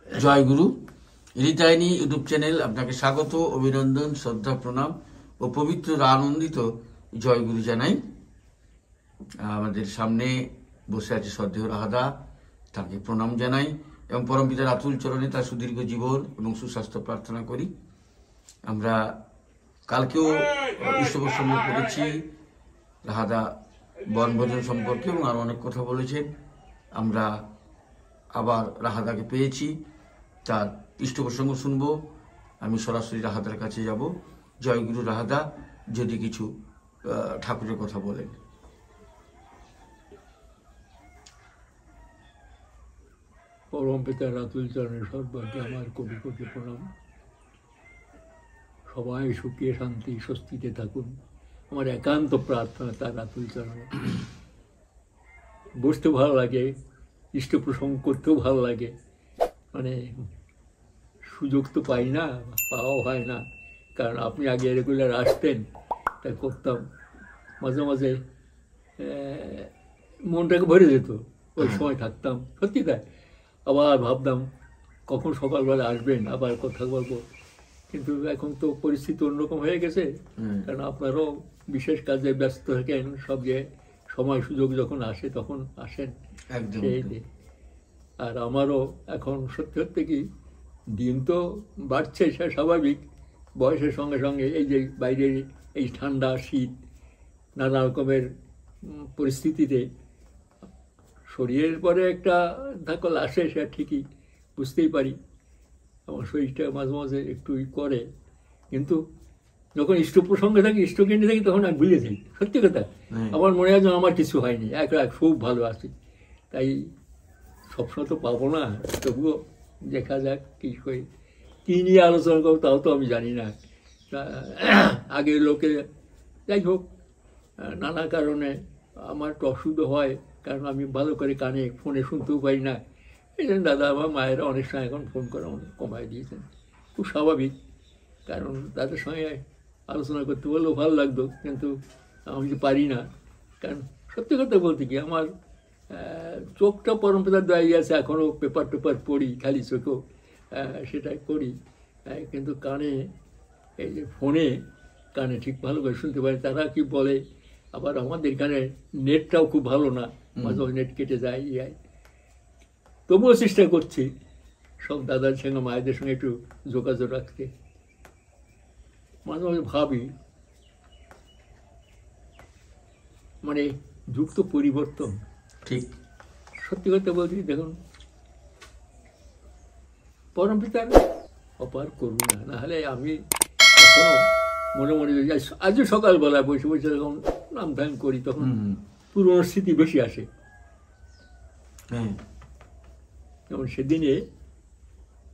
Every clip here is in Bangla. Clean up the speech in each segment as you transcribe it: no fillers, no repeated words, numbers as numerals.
জয় গুরু হৃদয়নী ইউটিউব চ্যানেল আপনাকে স্বাগত, অভিনন্দন, শ্রদ্ধা, প্রণাম ও পবিত্র আনন্দিত জয় গুরু জানাই। আমাদের সামনে বসে আছে শ্রদ্ধেয় রাহাদা, তাকে প্রণাম জানাই এবং পরমপিতার আতুল চরণে তার সুদীর্ঘ জীবন এবং সুস্বাস্থ্য প্রার্থনা করি। আমরা কালকেও ইষ্টপ্রসঙ্গ করেছি, রাহাদা বনভোজন সম্পর্কে এবং আরও অনেক কথা বলেছেন। আমরা আবার রাহাদাকে পেয়েছি, তার ইষ্টপ্রসঙ্গ শুনব। আমি সরাসরি রাহাদার কাছে যাব। জয়গুরু রাহাদা, যদি কিছু ঠাকুরের কথা বলেন। পরম পিতার আতুল চরণে সর্বাগ্যে আমার কোটি কোটি প্রণাম। সবাই সুখে শান্তি স্বস্তিতে থাকুন, আমার একান্ত প্রার্থনা তার আতুল চরণে। বসতে ভালো লাগে, ইষ্ট প্রসঙ্গ করতেও ভালো লাগে, মানে সুযোগ তো পাই না, পাওয়াও হয় না। কারণ আপনি আগে রেগুলার আসতেন, তাই করতাম। মাঝে মাঝে মনটাকে ভরে যেত, ওই সময় থাকতাম, সত্যি তাই। আবার ভাবতাম কখন সকালবেলা আসবেন, আবার কথা বলবো। কিন্তু এখন তো পরিস্থিতি অন্যরকম হয়ে গেছে, কারণ আপনারও বিশেষ কাজে ব্যস্ত থাকেন, সব যে সময় সুযোগ যখন আসে তখন আসেন সেই। আর আমারও এখন সত্যি সত্যি কি দিন তো বাড়ছে, সে স্বাভাবিক, বয়সের সঙ্গে সঙ্গে এই যে বাইরের এই ঠান্ডা শীত নানা রকমের পরিস্থিতিতে শরীরের পরে একটা ধাকল আসে, সে ঠিকই বুঝতেই পারি। আমার শরীরটা মাঝে মাঝে একটু করে, কিন্তু যখন ইষ্ট প্রসঙ্গে থাকি, ইষ্টকেন্দ্রে থাকি, তখন আমি ভুলে যাই। সত্যি কথা, আমার মনে হয় যেন আমার কিছু হয়নি, এক খুব ভালো আছি। তাই সবসময় তো পাবো না, তবুও দেখা যাক কী নিয়ে আলোচনা করবো তাও তো আমি জানি না। আগের লোকে যাই হোক, নানা কারণে আমার একটু অসুবিধা হয়, কারণ আমি ভালো করে কানে ফোনে শুনতেও পারি না। এই জন্য দাদা আমার মায়েরা অনেক সময় এখন ফোন করে অনেক কমায় দিয়েছেন, খুব স্বাভাবিক। কারণ তাদের সঙ্গে আলোচনা করতে বললেও ভালো লাগতো, কিন্তু আমি তো পারি না। কারণ সত্যি কথা বলতে কি, আমার চোখটা পরম্পরার দয়াই আছে, এখনও পেপার টেপার পড়ি, খালি চোখেও সেটাই করি। কিন্তু কানে, এই যে ফোনে কানে ঠিক ভালো করে শুনতে পারি। তারা কি বলে, আবার আমাদের এখানে নেটটাও খুব ভালো না, মাঝে মাঝে নেট কেটে যায়, তবুও চেষ্টা করছি সব দাদার সঙ্গে মায়েদের সঙ্গে একটু যোগাযোগ রাখতে। মাঝে মাঝে ভাবি, মানে যুগ তো পরিবর্তন, ঠিক সত্যি কথা বলছি। দেখুন, পরম পিতার অপার করুণা, না হলে আমি এখনো মনে মনে আজও সকালবেলায় বসে বসে যখন নাম ধ্যান করি, তখন পুরোনো স্মৃতি বেশি আসে। যেমন সেদিনে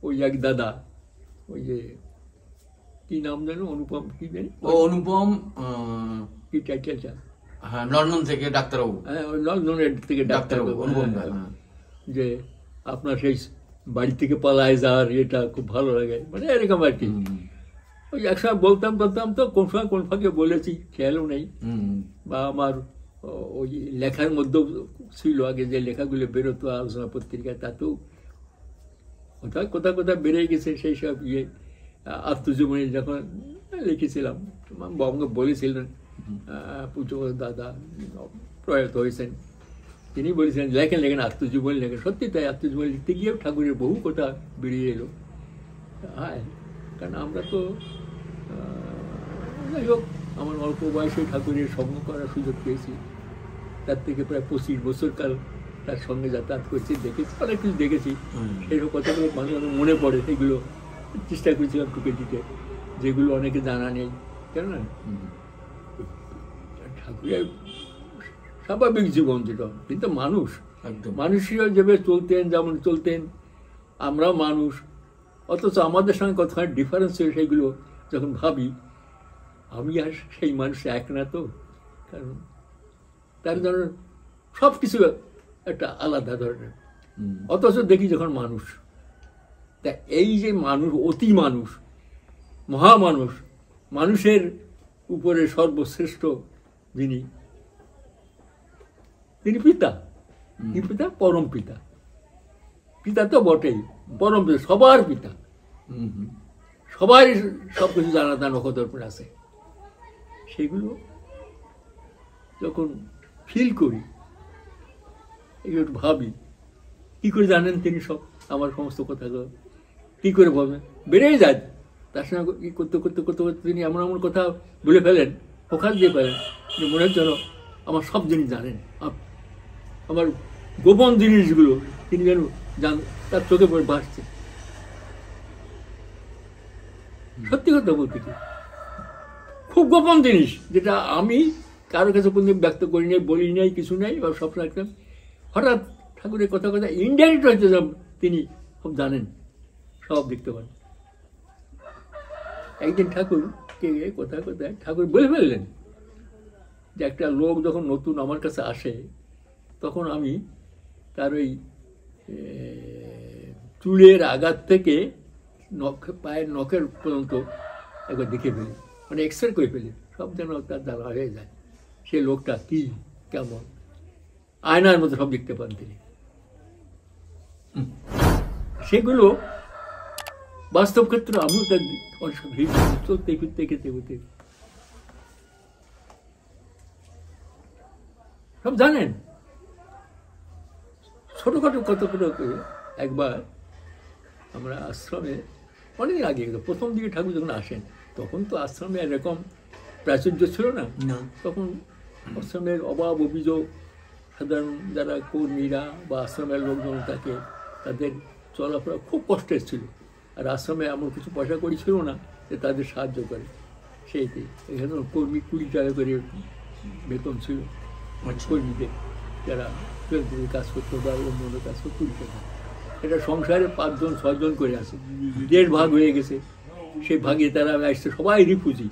ওই এক দাদা, ওই যে কি নাম জানো, অনুপম কি জানি, অনুপম কি টাইটেলটা, লন্ডন থেকে ডাক্তারবাবু, হ্যাঁ লন্ডনের থেকে ডাক্তারবাবু, যে আপনার সেই বাড়ি থেকে পালায় যাওয়ার এটা খুব ভালো লাগে, মানে এরকম আর কি। ওই একসময় বলতাম তো, কোন সময় কোন ফাঁকে বলেছি খেয়ালও নেই। বা আমার ওই লেখার মধ্যেও ছিল, আগে যে লেখাগুলো বেরোতো আলোচনা পত্রিকায়, তাতেও কোথাও বেড়ে গেছে সেই সব আত্মজীবনী যখন লিখেছিলাম। আমাকে বলেছিলেন পুজো দাদা প্রয়াত হয়েছেন, তিনি বলেছিলেন লেখেন আত্মজীবনী লেখেন। সত্যি তাই, আত্মজীবনী লিখতে গিয়েও ঠাকুরের বহু কথা বেরিয়ে এলো। হ্যাঁ, কারণ আমরা তো যাই হোক, আমার অল্প বয়সে ঠাকুরের সঙ্গ করার সুযোগ পেয়েছি। তার থেকে প্রায় 25 বছর কাল তার সঙ্গে যাতায়াত করছি, দেখেছি, অনেক কিছু দেখেছি। সেইসব কথাগুলো মাঝে মাঝে মনে পড়ে, সেগুলো চেষ্টা করেছিলাম টুকে দিতে, যেগুলো অনেকে জানা নেই। কেন না, ঠাকুরের স্বাভাবিক জীবন যেটা, কিন্তু মানুষরা যেভাবে চলতেন, যেমন চলতেন, আমরাও মানুষ, অথচ আমাদের সঙ্গে কতখানি ডিফারেন্স হয়ে সেগুলো যখন ভাবি, আমি আর সেই মানুষ এক না তো। কারণ তার ধরনের সব কিছু একটা আলাদা ধরনের, অথচ দেখি যখন মানুষ, তা এই যে মানুষ, অতি মানুষ, মহামানুষ, মানুষের উপরে সর্বশ্রেষ্ঠ যিনি, তিনি পিতা, কি পিতা, পরম পিতা। পিতা তো বটেই, পরম পিতা, সবার পিতা, সবাই সব কিছু জানা তার নখদর্পণ আছে। সেগুলো যখন ফিল করি, একটু ভাবি, কি করে জানেন তিনি সব আমার সমস্ত কথাগুলো, কি করে বলবেন, বেড়েই যায়। তার সঙ্গে করতে করতে করতে করতে তিনি এমন এমন কথা বলে ফেলেন, ফোকাস দিয়ে ফেলেন, যে মনে হচ্ছে আমার সব জিনিস জানেন, আমার গোপন জিনিসগুলো তিনি যেন তার চোখে পড়ে ভাসছে। সত্যি কথা বলতে কি, খুব গোপন জিনিস, যেটা আমি কারো কাছে কোনদিন ব্যক্ত করি নাই, বলি নাই, কিছু নাই, বা সব রাখতাম। হঠাৎ ঠাকুরের কথা কথা ইনডাইরেক্ট হয়তো তিনি খুব জানেন, সব দেখতে পান। একদিন ঠাকুরকে কোথায় কোথায় ঠাকুর বলে ফেললেন যে একটা লোক যখন নতুন আমার কাছে আসে, তখন আমি তার ওই চুলের আঘাত থেকে পায়ের নখের পর্যন্ত একবার দেখে ফেলি, মানে এক্সরে করে ফেলি, সব যেন তার দ্বারা হয়ে যায়। সে লোকটা কি কেমন, আয়নার মতো সব দেখতে পান তিনি। সেগুলো বাস্তব ক্ষেত্রে আমিও তার চলতে ফিরতে খেতে হতে সব জানেন। ছোটখাটো কতগুলো একবার আমরা আশ্রমে, অনেক আগে প্রথম দিকে ঠাকুর যখন আসেন, তখন তো আশ্রমে এরকম প্রাচুর্য ছিল না। তখন আশ্রমের অভাব অভিযোগ, সাধারণ যারা কর্মীরা বা আশ্রমের লোকজন থাকে, তাদের চলাফেরা খুব কষ্টের ছিল। আর আশ্রমে এমন কিছু পয়সা করি ছিল না যে তাদের সাহায্য করে। সেইটি এখানে কর্মী 20 টাকা করে বেতন ছিল কর্মীদের, যারা কাজ করতো বা অন্য কাজ করতো 20 টাকা। এটা সংসারে 5 জন 6 জন করে আছে, 1.5 ভাগ হয়ে গেছে। সেই ভাগে তারা আসছে, সবাই রিফিউজি।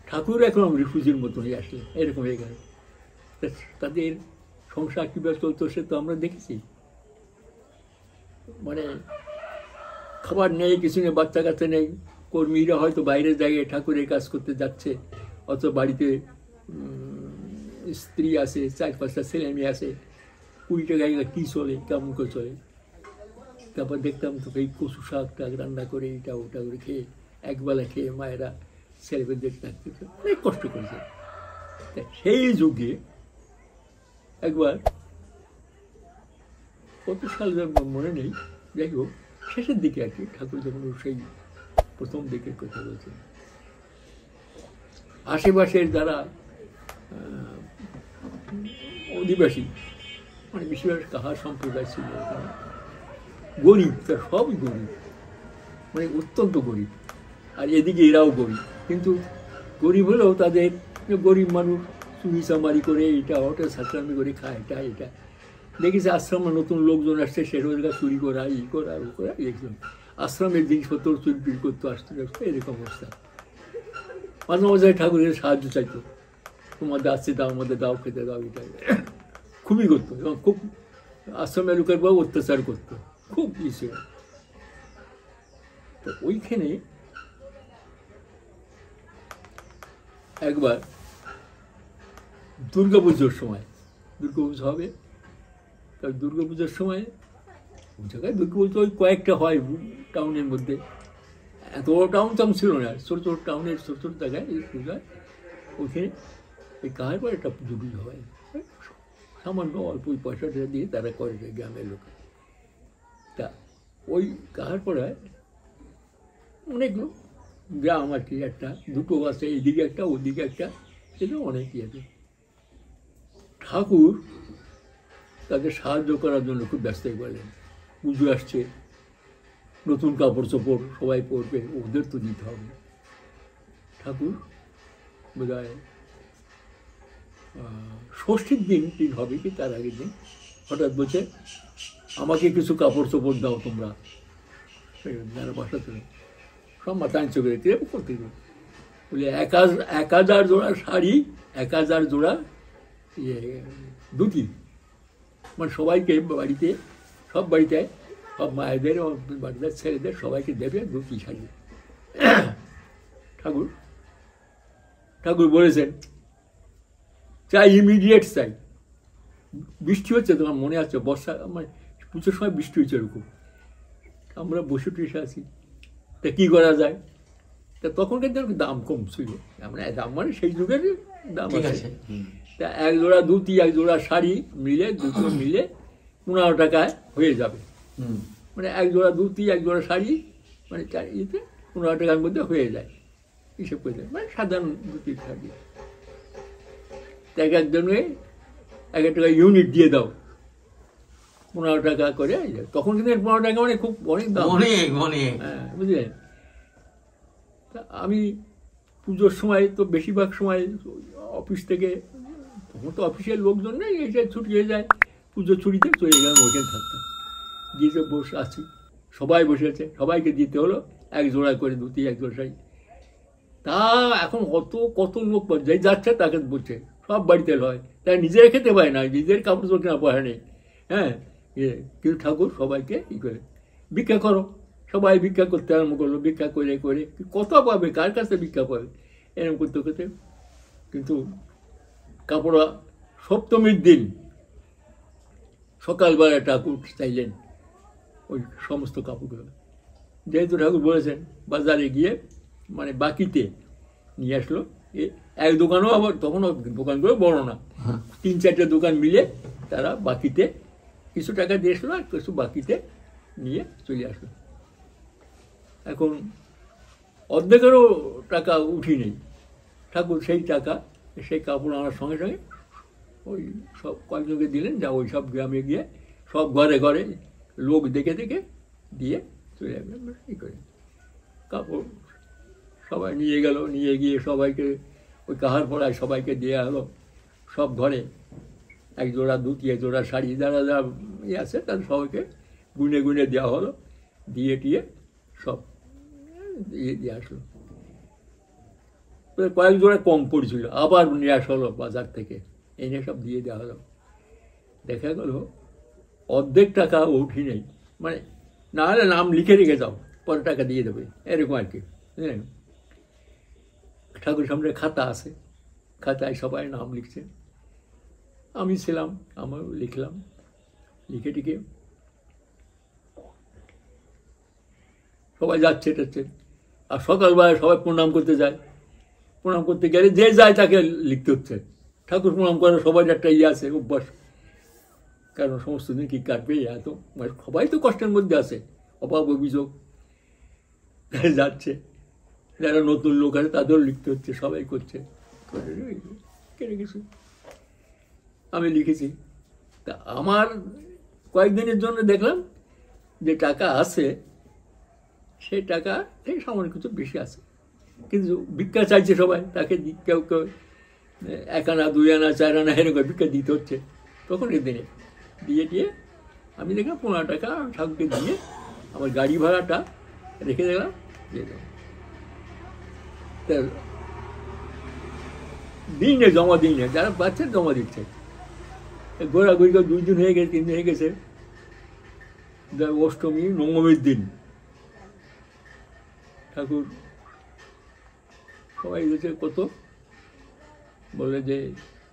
ঠাকুর এখন রিফিউজির মতনই আসলে, এরকম হয়ে গেল। তাদের সংসার কীভাবে চলতো সে তো আমরা দেখেছি। মানে খাবার নেই, কিছু নেই, বাচ্চা কাচ্চা নেই। কর্মীরা হয়তো বাইরের জায়গায় ঠাকুরের কাজ করতে যাচ্ছে, অত বাড়িতে স্ত্রী আছে, 4-5টা ছেলে মেয়ে আছে। 20 টাকায় কী চলে, কেমন করে চলে। তারপর দেখতাম তো এই কচু শাক টাক রান্না করে এটা ওটা করে খেয়ে, একবেলা খেয়ে মায়েরা ছেলেমেয়েদের থাকতে অনেক কষ্ট করেছে। সেই যুগে একবার কত সাল মনে নেই, যাই হোক শেষের দিকে আর কি, ঠাকুর যখন সেই প্রথম দিকের কথা বলছেন, আশেপাশের যারা অধিবাসী, মানে বেশিরভাগ কাহার সম্প্রদায় ছিল ওখানে, গরিব, তার সবই গরিব, মানে অত্যন্ত গরিব। আর এদিকে এরাও গরিব, কিন্তু গরিব হলেও তাদের গরিব মানুষ চুরি চামারি করে এটা ওটা সাঁচরামি করে খায়, এটা দেখেছি। আশ্রমে নতুন লোকজন আসছে, সে রোজগার চুরি করা, ই করা, ও করা, একজন আশ্রমের জিনিসপত্র চুরি টুরি করতো, আসতে আসতে এরকম অবস্থা। মাঝে মাঝে ঠাকুরের সাহায্য চাইতো, তোমাদের আসছে দাও, আমাদের দাও, খেতে দাও, এটা খুবই করতো। এবং খুব আশ্রমের লোকের বাবু অত্যাচার করতো, খুব ই ছিল। তো ওইখানে একবার দুর্গাপুজোর সময়, দুর্গাপুজো হবে, তার দুর্গাপুজোর সময় ওই জায়গায় দুর্গাপুজো ওই কয়েকটা হয় টাউনের মধ্যে, এত বড় টাউন টাউন ছিল না, ছোটো ছোটো টাউনের ছোটো ছোটো জায়গায় এই পূজায়, ওইখানে ওই কাহার পর একটা পুজো টুজো হয়, সামান্য অল্প ওই পয়সাটা দিয়ে তারা করে গ্রামের লোক। তা ওই কাহার পড়ায় অনেক লোক, গ্রাম আর কি, একটা দুটো আছে, এইদিকে একটা ওদিকে একটা, সেটা অনেকই আছে। ঠাকুর তাদের সাহায্য করার জন্য খুব ব্যস্ত হয়ে পড়লেন। পুজো আসছে, নতুন কাপড় চোপড় সবাই পরবে, ওদের তো দিতে হবে। ঠাকুর বোধ হয় ষষ্ঠীর দিন হবে কি তার আগের দিন হঠাৎ বলছে, আমাকে কিছু কাপড় চোপড় দাও তোমরা, যারা বাসাতে সব মাথায় চোখে রেখে করতে বলে 1000 জোড়া শাড়ি, 1000 জোড়া ধুতি, মানে সবাইকে বাড়িতে, সব বাড়িতে, সব মায়েদের বাড়িতে ছেলেদের সবাইকে দেবে ধুতি শাড়ি। ঠাকুর বলেছেন চাই, ইমিডিয়েট চাই। বৃষ্টি হচ্ছে, তোমার মনে আছে, বর্ষা, মানে পুজোর সময় বৃষ্টি হয়েছে এরকম, আমরা বসে টসে আছি, তা কী করা যায়? তা তখন কিন্তু দাম কম ছিল, আমরা দাম মানে সেই যুগের দাম আছে। তা এক জোড়া ধুতি, এক জোড়া শাড়ি মিলে, দুটো মিলে 15 টাকায় হয়ে যাবে। মানে এক জোড়া ধুতি, এক জোড়া শাড়ি, মানে ইয়েতে 15 টাকার মধ্যে হয়ে যায়, হিসেব করে যায়, মানে সাধারণ ধুতি শাড়ি। এক একজনে 1 টাকা ইউনিট দিয়ে দাও, 15 টাকা করে। তখন কিন্তু 15 টাকা মানে খুব অনেক দাম, হ্যাঁ, বুঝলেন? তা আমি পুজোর সময় তো বেশিরভাগ সময় অফিস থেকে, তখন তো অফিসের লোকজন নেই, এসে ছুটি হয়ে যায়, পুজোর ছুটিতে চলে গেলাম, ওখানে থাকতাম, গিয়ে বসে আছি, সবাই বসে আছে, সবাইকে দিতে হলো 1 জোড়া করে ধুতি, 1 জোড়া শাড়ি। তা এখন কত লোক যাই যাচ্ছে তাকে বলছে, সব বাড়িতে হয়, তাই নিজেরা খেতে পারে না, নিজের কাপড় চোপড় কেনা পড়ে নেই, হ্যাঁ। কিন্তু ঠাকুর সবাইকে করে ভিক্ষা করো, সবাই ভিক্ষা করতে আরম্ভ করলো, ভিক্ষা করে করে কত পাবে, কার কাছে ভিক্ষা পাবে, এরকম করতে করতে। কিন্তু কাপড়া সপ্তমীর দিন সকালবেলা ঠাকুর চাইলেন ওই সমস্ত কাপড়গুলো, যেহেতু ঠাকুর বলেছেন বাজারে গিয়ে মানে বাকিতে নিয়ে আসলো। এক দোকানও আবার, তখনও দোকানগুলো বড় না, 3-4টে দোকান মিলে তারা বাকিতে কিছু টাকা দিয়ে আসলো, আর কিছু বাকিতে নিয়ে চলে আসলো। এখন অর্ধেকেরও টাকা উঠি নেই, ঠাকুর সেই টাকা, সেই কাপড় আনার সঙ্গে সঙ্গে ওই সব কয়েকজনকে দিলেন, যা ওই সব গ্রামে গিয়ে সব ঘরে ঘরে লোক দেখে দেখে দিয়ে চলে আসবেন, কী করে কাপড় সবাই নিয়ে গেল, নিয়ে গিয়ে সবাইকে ওই কাহার পড়ায় সবাইকে দেওয়া হলো, সব ঘরে 1 জোড়া ধুতি, 1 জোড়া শাড়ি, যারা যারা আছে তাদের সবাইকে গুনে গুনে দেওয়া হলো, দিয়ে টিয়ে সব দিয়ে আসলো। কয়েক জোড়া কম পড়ছিল, আবার নিয়ে আসা হলো বাজার থেকে, এনে সব দিয়ে দেওয়া হলো। দেখা গেল অর্ধেক টাকা উঠি নেই, মানে না হলে নাম লিখে রেখে যাও, পরে টাকা দিয়ে দেবে, এরকম আর কি, বুঝলেন? ঠাকুর সামনে খাতা আছে, খাতায় সবাই নাম লিখছে, আমি ছিলাম, আমার লিখলাম, লিখে টিকে সবাই যাচ্ছে টাচ্ছে। আর সকালবেলায় সবাই প্রণাম করতে যায়, প্রণাম করতে গেলে যে যায় তাকে লিখতে হচ্ছে, ঠাকুর প্রণাম করে সবাই একটা আছে অভ্যাস, কারণ সমস্ত দিন কি কাটবে, এত সবাই তো কষ্টের মধ্যে আছে, অভাব অভিযোগ যাচ্ছে, যারা নতুন লোক আছে তাদেরও লিখতে হচ্ছে, সবাই করছে, কেটে গেছে। আমি লিখেছি, তা আমার কয়েকদিনের জন্য দেখলাম যে টাকা আছে, সেই টাকা থেকে সামান্য কিছু বেশি আছে, কিন্তু ভিক্ষা চাইছে সবাই, তাকে কেউ কেউ 1 আনা 2 আনা 4 আনা এরকম ভিক্ষা দিতে হচ্ছে। তখন এই দিনে দিয়ে আমি দেখলাম 15 টাকা ঠাকুরকে দিয়ে আমার গাড়ি ভাড়াটা রেখে দিলাম, দিয়ে দিলাম। দিনে জমা দিনে যারা পাচ্ছে জমা দিচ্ছে, ঘোরাঘুরি 2 দিন হয়ে গেছে, 3 দিন হয়ে গেছে, অষ্টমী নবমীর দিন ঠাকুর সবাই গেছে, কত বলে যে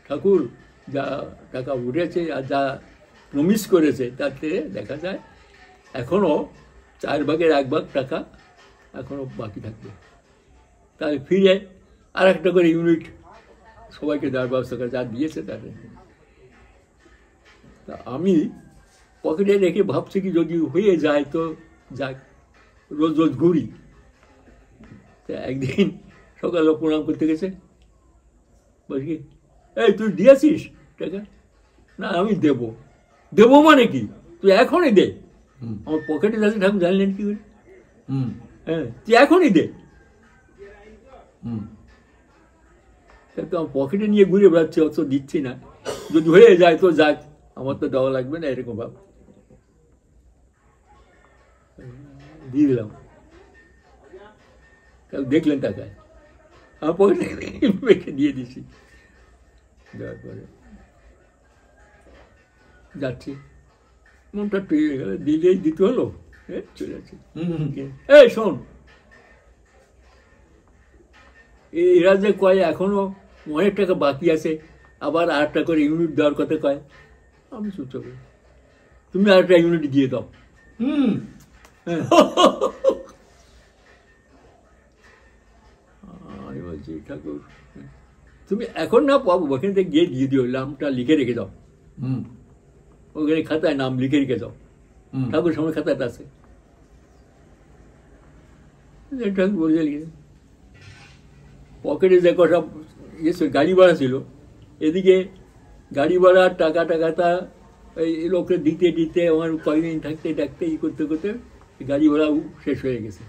ঠাকুর যা টাকা উঠেছে আর যা প্রমিস করেছে তাতে দেখা যায় এখনও 4 ভাগের 1 ভাগ টাকা এখনও বাকি থাকবে, তাহলে ফিরে আর একটা করে ইউনিট সবাইকে দেওয়ার ব্যবস্থা করে, যা দিয়েছে তাদের। তা আমি পকেটে রেখে ভাবছি কি যদি হয়ে যায় তো যাক, রোজ রোজ ঘুরি। তা একদিন সকালে প্রণাম করতে গেছে, বলছি এই তুই দিয়েছিস টাকা? না আমি দেবো মানে কি, তুই এখনই দে, আমার পকেটে যাচ্ছে ঠাকুর জানলেন কি করে, হ্যাঁ তুই এখনই দে। তো আমার পকেটে নিয়ে ঘুরে বেড়াচ্ছে, অত দিচ্ছি না, যদি হয়ে যায় তো যাক, আমার তো দেওয়া লাগবে না, এরকম ভাব দিয়ে দিলাম। দেখলেন টাকায় আমার পকেটে রেখে দিয়ে দিছি, দেওয়ার পরে যাচ্ছি, মনটা পেয়ে গেল, দিলেই দিতে হলো, চলে যাচ্ছে। এই শোন, এরা যে কয় এখনো অনেক টাকা বাকি আছে, আবার 8টা করে ইউনিট দেওয়ার কথা কয়, আমি চুপ করি, তুমি আর একটা ইউনিট দিয়ে দাও। হ্যাঁ। আমি বলছি ঠাকুর তুমি এখন না পাবো, ওখান থেকে গিয়ে দিয়ে দিও, নামটা লিখে রেখে দাও, ওখানে খাতায় নাম লিখে রেখে দাও, ঠাকুর সামনে খাতাটা আছে। ঠাকুর বলে লিখে পকেটে যে কটা গাড়ি ভাড়া ছিল, এদিকে গাড়ি ভাড়ার টাকা টাকাটা এই লোককে দিতে দিতে আমার কয়েকদিন থাকতে থাকতে ই করতে করতে গাড়ি ভাড়াও শেষ হয়ে গেছে।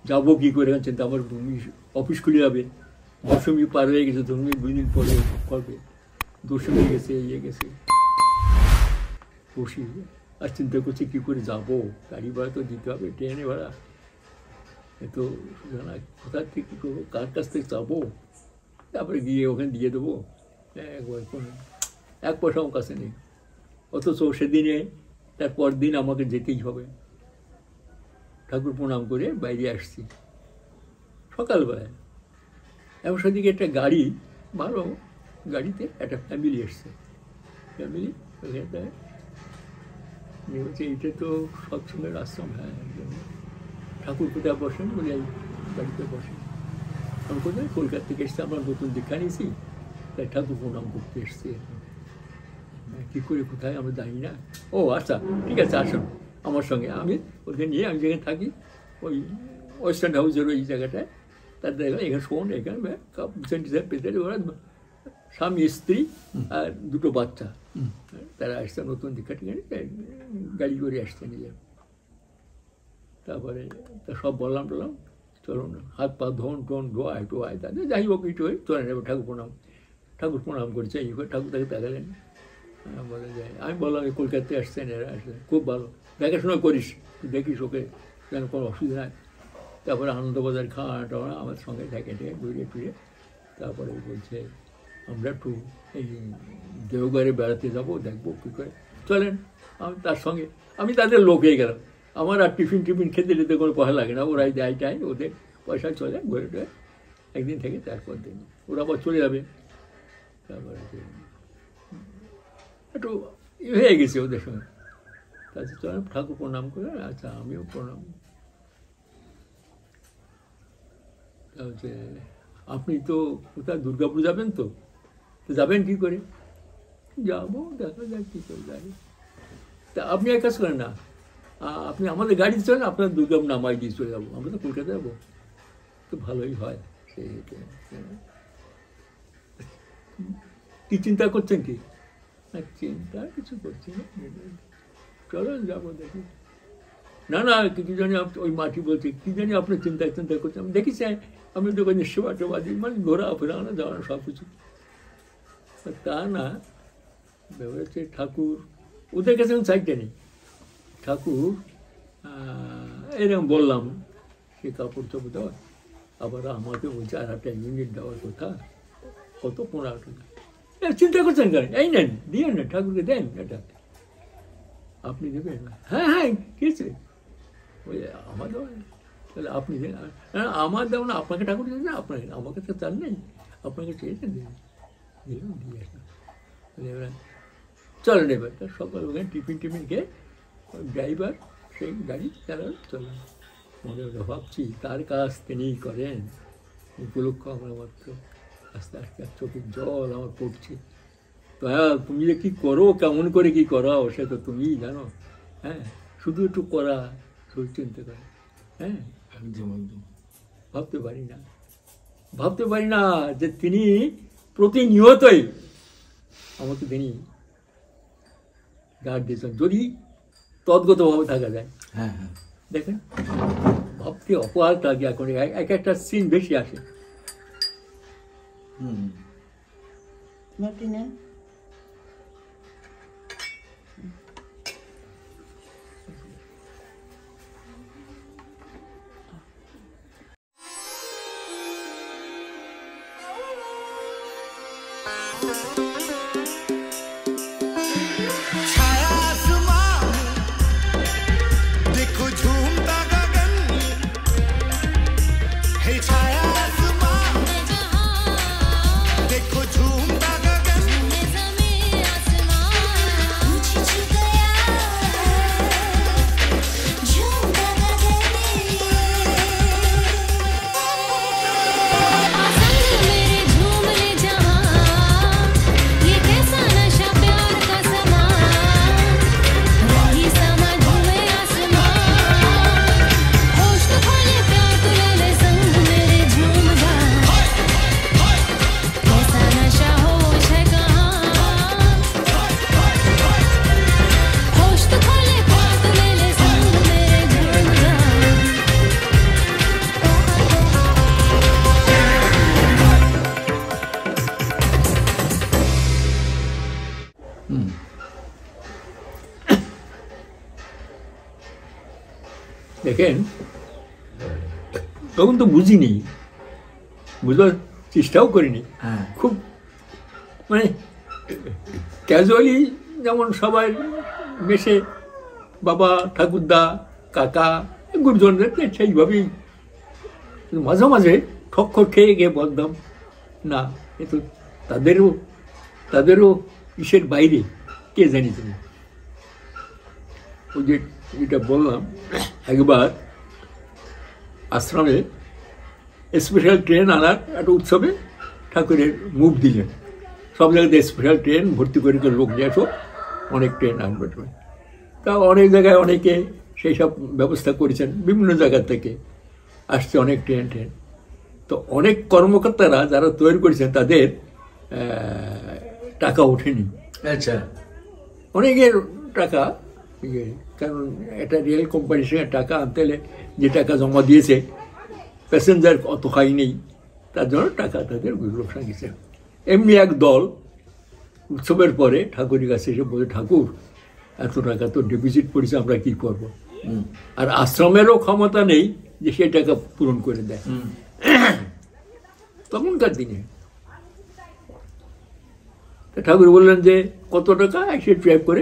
যাবো কী করে চিন্তা, আমার অফিস খুলে যাবে, দশমী পার হয়ে গেছে, দশমী 2 দিন পরে করবে, দশমী গেছে, ইয়ে গেছে, বসি আর চিন্তা করছি কী করে যাবো, গাড়ি ভাড়া তো দিতে হবে, ট্রেনে ভাড়া, তো জানা কোথা থেকে কী করবো, কার কাছ থেকে যাবো, তারপরে গিয়ে ওখানে দিয়ে দেবো, একবার কোনো 1 পয়সা আমার কাছে নেই। অথচ সেদিনে তারপর দিন আমাকে যেতেই হবে। ঠাকুর প্রণাম করে বাইরে আসছি সকালবেলায়, এমন সেদিকে একটা গাড়ি, ভালো গাড়িতে একটা ফ্যামিলি এসছে, ফ্যামিলি বলছে এটা তো সবসময়ের আশ্রম। হ্যাঁ, ঠাকুর কোথায় বসেন বলে এই গাড়িতে বসেন। আমি কোথায়, কলকাতা থেকে এসছে, আমরা নতুন দীক্ষা নিয়েছি, তাই ঠাকুর প্রণাম করতে এসছি। কী করে কোথায় আমরা জানি না। ও আচ্ছা ঠিক আছে, আসুন আমার সঙ্গে, আমি ওদের নিয়ে, আমি যেখানে থাকি ওই ওয়েস্টার্ন হাউসের ওই জায়গাটায়, তার দেখলাম এখানে শোন, এখানে পেতে ওরা স্বামী স্ত্রী আর 2 বাচ্চা, তারা আসছে নতুন দীক্ষা টিকা গাড়ি করে আসছে নিজে। তারপরে তা সব বললাম টলাম, চলুন হাত পা ধোয়ায় টোয়ায়, তাদের যাই হোক একটু চলে নেবে, ঠাকুর প্রণাম করছে, এই করে ঠাকুর তাকে দেখালেন, বলে যায়। আমি বললাম কলকাতায় আসছেন, এরা আসছেন, খুব ভালো, দেখাশোনা করিস, দেখিস ওকে যেন কোনো অসুবিধা নাই। তারপরে আনন্দবাজার খাওয়া টাওয়া আমার সঙ্গে থাকে ঘুরে ফিরে, তারপরে বলছে আমরা একটু এই দেওঘরে বেড়াতে যাবো, দেখবো কী করে, চলেন। আমি তার সঙ্গে, আমি তাদের লোক হয়ে গেলাম, আমার আর টিফিন খেতে যেতে কোনো পয়সা লাগে না, ওরাই দেয় টাই, ওদের পয়সা চলে, ঘুরে টুরে একদিন থেকে তারপর দিন ওরা আবার চলে যাবে। তারপরে একটু হয়ে গেছে ওদের সঙ্গে, তাছাড়া চলেন ঠাকুর প্রণাম করে। আচ্ছা আমিও প্রণাম। তা হচ্ছে আপনি তো কোথায় দুর্গাপুর যাবেন, তো যাবেন কী করে? যাবো, দেখা যাক কী করে যাই। তা আপনি এক কাজ করেন না, আপনি আমাদের গাড়ি চলেন, আপনার দুর্গাপুর নামাই দিয়ে চলে যাবো, আমরা তো কলকাতা যাবো, তো ভালোই হয়। সেই কি চিন্তা করছেন কি? না চিন্তা কিছু করছি না, চলো যাবো দেখি। না না কি জানি ওই মাটি বলছে, কি জানি আপনার চিন্তা করছেন, আমি দেখি চাই, আমি তো সেবা টেবা দিই, মানে ঘোরা ফেরানো যাওয়ানো সব কিছু। তা না, ব্যাপার হচ্ছে ঠাকুর ওদের কাছে আমি চাইতে নেই। ঠাকুর এরকম বললাম, সে কাপড় চোপড় দেওয়া, আবার আমাকে বলছে আর একটা ইউনিট দেওয়ার কথা, কত 15 টাকা। চিন্তা করছেন কেন, এই নেন দিয়ে না, ঠাকুরকে দেন এটা, আপনি দেবেন? হ্যাঁ হ্যাঁ কি আছে, ওই আমার দেওয়া, তাহলে আপনি দেন। আমার দেবো না, আপনাকে ঠাকুর দেন না, আপনাকে, আমাকে তো চান নেই, আপনাকে চেয়েছেন দিলেন, দিলাম দিয়ে আসলাম। এবার চলেন, এবার সকাল ওখানে টিফিন খেয়ে ড্রাইভার সেই গাড়ি চালানো চলেন। মনে মনে ভাবছি তার কাজ তিনিই করেন, উপলক্ষ আমার মাত্র। আস্তে আস্তে চোখের জল আমার পড়ছে। তো হ্যাঁ, তুমি যে কী করো, কেমন করে কী করাও, সে তো তুমিই জানো। হ্যাঁ, শুধু একটু করা, শুধু চিনতে পারে। হ্যাঁ, একদম একদম ভাবতে পারি না যে তিনি প্রতিনিয়তই আমাকে তিনি গার্ড দিয়েছেন, যদি তদ্গতভাবে থাকা যায়। হ্যাঁ হ্যাঁ, দেখেন ভাবতে অপরাধ লাগে, এখন এক একটা সিন বেশি আসে। দেখেন তখন তো বুঝিনি, বুঝবার চেষ্টাও করিনি, হ্যাঁ খুব মানে ক্যাজুয়ালি যেমন সবাই মেশে বাবা ঠাকুরদা কাকা গুরুজনদের সেইভাবেই, মাঝে মাঝে ঠক্কর খেয়ে গিয়ে বলতাম না এ তো তাদেরও ইসের বাইরে, কে জানি তুমি। ওই যেটা বললাম, একবার আশ্রমে স্পেশাল ট্রেন আনার একটা উৎসবে ঠাকুরের মুভ দিলেন, সব জায়গাতে স্পেশাল ট্রেন ভর্তি করে লোক নিয়ে আসো, অনেক ট্রেন আনবে। তা অনেক জায়গায় অনেকে সেই সব ব্যবস্থা করেছেন, বিভিন্ন জায়গা থেকে আসছে অনেক ট্রেন। তো অনেক কর্মকর্তারা যারা তৈরি করেছেন তাদের টাকা ওঠেনি। আচ্ছা, অনেকের টাকা, কারণ একটা রেল কোম্পানির সঙ্গে টাকা আনতে হলে যে টাকা জমা দিয়েছে প্যাসেঞ্জার অত হাই নেই, তার জন্য টাকা তাদের লোকসান গেছে। এমনি এক দল উৎসবের পরে ঠাকুরের কাছে এসে বলে, ঠাকুর এত টাকা তো ডেপিজিট পড়েছে, আমরা কি করব? আর আশ্রমেরও ক্ষমতা নেই যে সে টাকা পূরণ করে দেয় তখনকার দিনে। ঠাকুর বললেন যে কত টাকা, এসে ট্র্যাক করে,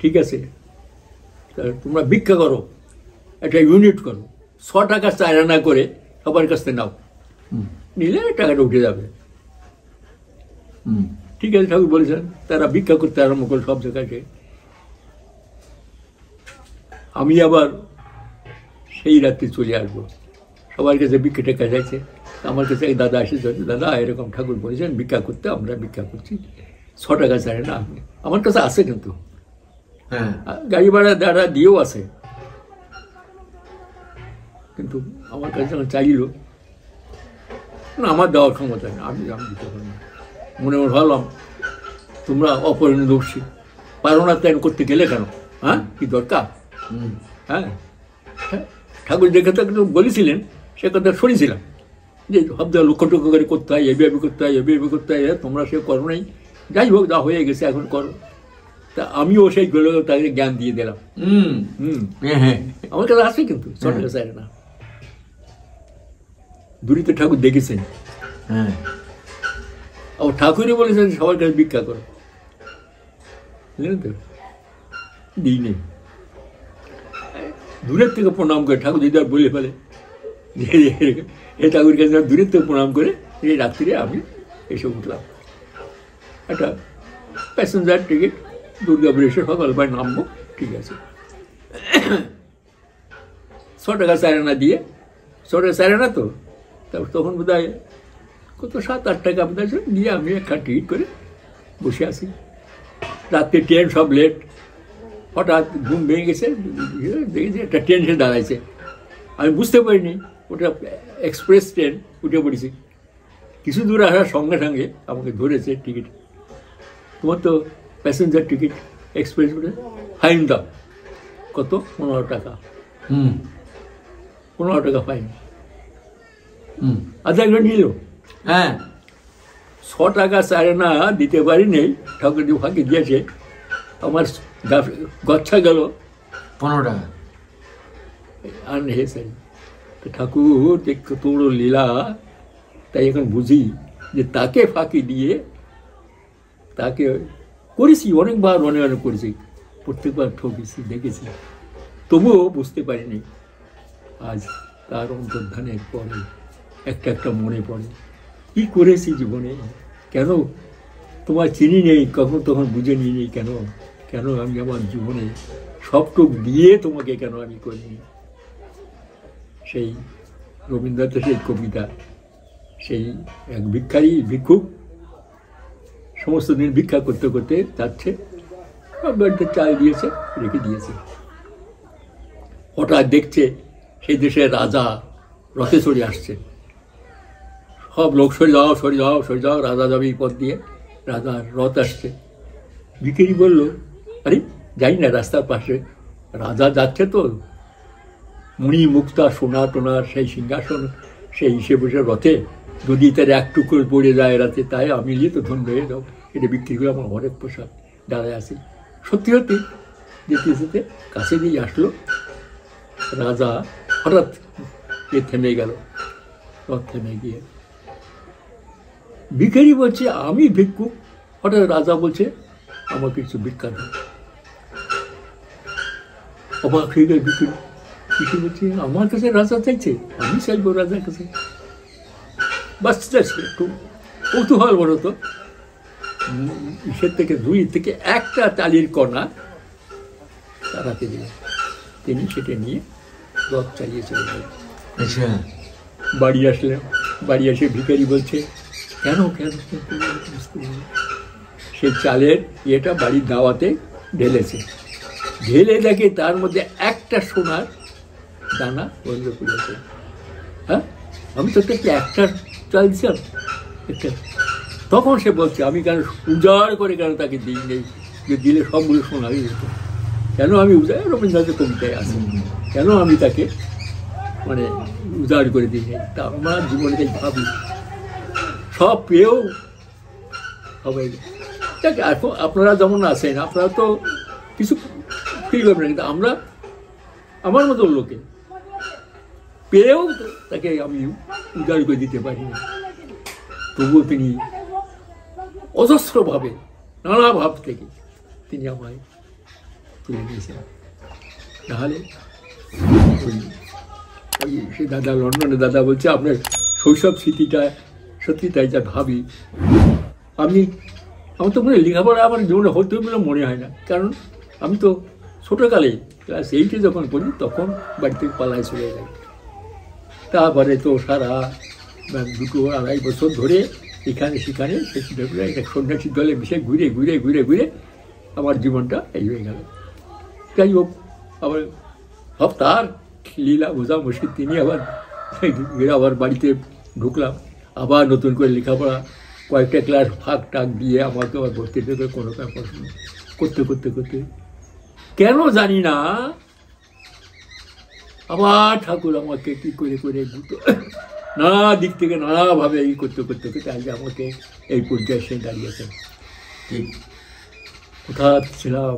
ঠিক আছে তোমরা ভিক্ষা করো, একটা ইউনিট করো, 100 টাকা 4 আনা করে সবার কাছ থেকে নাও, নিলে টাকাটা উঠে যাবে। ঠিক আছে ঠাকুর বলেছেন। তারা ভিক্ষা করতে আরম্ভ করে সব জায়গায়। আমি আবার সেই রাত্রে চলে আসবো, সবার কাছে ভিক্ষা টেকা যাইছে। আমার কাছে এক দাদা এসে, দাদা এরকম ঠাকুর বলেছেন ভিক্ষা করতে, আমরা ভিক্ষা করছি, 100 টাকা চাই না। আমার কাছে আছে, কিন্তু হ্যাঁ গাড়ি ভাড়া দাঁড়া দিয়েও আছে, কিন্তু আমার কাছে যখন চাইল না, আমার দেওয়ার ক্ষমতা নেই, আমি দিতে পারি না। মনে ভাবলাম তোমরা অপরিণদর্শী, পারো না তাই করতে গেলে কেন? হ্যাঁ, কি দরকার? হ্যাঁ, ঠাকুর যে কথা বলেছিলেন সে কথা শুনেছিলাম, যে ভাবতে লক্ষ টক্ষ করে করতে হয়, এভাবে করতে হয়, এভাবে করতে হয়, তোমরা সে করো নাই, যাই হোক যা হয়ে গেছে এখন করো। তা আমিও সেইগুলো তাকে জ্ঞান দিয়ে দিলাম। আমার কাছে আছে, কিন্তু সরকার চাই না। দূরিত ঠাকুর দেখেছেন, হ্যাঁ, আবার ঠাকুরই বলেছেন সবার কাছে ভিক্ষা করো, বুঝলেন তো? দিই নেই, দূরের থেকে প্রণাম করে ঠাকুর যদি আর বলে ফেলে যে এই ঠাকুর কাছে দূরের থেকে প্রণাম করে এই রাত্রিরে আমি এসে উঠলাম। একটা প্যাসেঞ্জার টিকিট, দুর্গাপুর এসে সকালবেলায় নামবো, ঠিক আছে। 100 টাকা 4 আনা দিয়ে, 100 টাকা 4 আনা তো, তারপর তখন বোধ হয় কত 7-8 টাকা বোধ হয় দিয়ে আমি একটা টিকিট করে বসে আছি। রাত্রে ট্রেন সব লেট, হঠাৎ ঘুম ভেঙে গেছে, দেখেছি একটা ট্রেন এসে দাঁড়াইছে। আমি বুঝতে পারিনি ওটা এক্সপ্রেস ট্রেন, উঠে পড়েছি। কিছু দূর আসার সঙ্গে সঙ্গে আমাকে ধরেছে টিকিট, তোমার তো প্যাসেঞ্জার টিকিট এক্সপ্রেস উঠে, ফাইন দাও। কত? 15 টাকা। 15 টাকা ফাইন। আধা ঘন্টা নিল। হ্যাঁ, 100 টাকা 4 আনা দিতে পারি নেই, ঠাকুর যে ফাঁকি দিয়েছে, আমার গচ্ছা গেল 15 টাকা। আর হেসে ঠাকুর দেখো তোর লীলা, তাই এখন বুঝি যে তাকে ফাঁকি দিয়ে তাকে করেছি, অনেকবার অনেক করেছি, প্রত্যেকবার ঠকেছি, দেখেছি, তবুও বুঝতে পারিনি। আজ তার অন্তর্ধানের পরে একটা একটা মনে পড়ে, কি করেছি জীবনে, কেন তোমার চিনি নেই, কখন তখন বুঝে নিই নেই, কেন কেন আমি আমার জীবনে সবটুক দিয়ে তোমাকে কেন আমি করিনি। সেই রবীন্দ্রনাথের সেই কবিতা, সেই এক ভিক্ষুক সমস্ত দিন ভিক্ষা করতে করতে যাচ্ছে, বাড়িতে চাল দিয়েছে, রেখে দিয়েছে। হঠাৎ দেখছে সেই দেশের রাজা রথে চড়ে আসছে, সব লোক সরে যাও সরে যাও সরে যাও, রাজা যাবে এই পথ দিয়ে, রাজার রথ আসছে। ভিখারি বলল, আরে যাই না, রাস্তার পাশে রাজা যাচ্ছে তো, মণি মুক্তা সোনা টোনার সেই সিংহাসন, সেই হিসেবে বসে রথে, যদি তার এক টুকরো পড়ে যায় রাতে, তাই আমি নিয়ে তো ধন্য হয়ে যাও, এটা বিক্রি করে আমার অনেক পোশাক দাঁড়ায় আসি। সত্যি সত্যি যেতে যেতে কাছে দিয়ে আসলো, রাজা হঠাৎ থেমে গেল, রথ থেমে গিয়ে ভিখারি বলছে আমি ভিক্ষুক। হঠাৎ রাজা বলছে আমাকে কিছু ভিক্ষা দাও। অবাক হয়ে গেল ভিখারি, কিছু বলছে আমার কাছে রাজা চাইছে, আমি চাইবো রাজার কাছে। বাস একটু কৌতূহল বলো তো, ইসের থেকে দুই থেকে একটা চালির কণা তারাতে দিলেন। তিনি সেটা নিয়ে রথ চালিয়ে চলে গেলেন। আচ্ছা, বাড়ি আসলেন, বাড়ি এসে ভিখারি বলছে কেন কেন সেই চালের ইয়েটা বাড়ির দাওয়াতে ঢেলেছে, ঢেলে দেখে তার মধ্যে একটা সোনার দানা বন্ধ করেছে। হ্যাঁ, আমি তো একটা চাল দিচ্ছিলাম একটা। তখন সে বলছে আমি কেন উজাড় করে কেন তাকে দিই নেই, যে দিলে সবগুলো সোনা হয়ে যেত, কেন আমি উজাড়, রবীন্দ্রনাথের কবিতায় আছে, কেন আমি তাকে মানে উজাড় করে দিই নেই। তা আমার জীবনে ভাবি সব পেয়েও সবাই দেখ, এখন আপনারা যেমন আছেন, আপনারা তো কিছু ফিল করবেন না, কিন্তু আমরা আমার মতো লোকে পেয়েও তাকে আমি উজাড় করে দিতে পারি না। তবুও তিনি অজস্রভাবে নানা ভাব থেকে তিনি আমায় তুলে নিয়েছেন। নাহলে ওই সে দাদা লন্ডনে দাদা বলছে আপনার শৈশব স্মৃতিটা সত্যি তাই যা ভাবি আমার তো মনে লেখাপড়া আমার জীবনে হতে বলে মনে হয় না, কারণ আমি তো ছোটোকালে ক্লাস 8-এ যখন পড়ি তখন বাড়ি থেকে পালায় চলে যাই। তারপরে তো সারা 2-2.5 বছর ধরে এখানে সেখানে একটা সন্ন্যাসী দলে মিশে ঘুরে ঘুরে ঘুরে ঘুরে আমার জীবনটা এই হয়ে গেল। যাই হোক, আবার সব তার লীলা বোঝা মুশকিল, তিনি আবার বাড়িতে ঢুকলাম, আবার নতুন করে লেখাপড়া, কয়েকটা ক্লাস ফাঁক টাক দিয়ে আমাকে আবার ভর্তি দেবে কোনো পড়াশোনা করতে করতে করতে কেন জানি না আবার ঠাকুর আমাকে কী করে করে নানা দিক থেকে নানাভাবে এই করতে করতে করতে আজকে আমাকে এই পর্যায়ে সে দাঁড়িয়েছেন। ঠিক কোথায় ছিলাম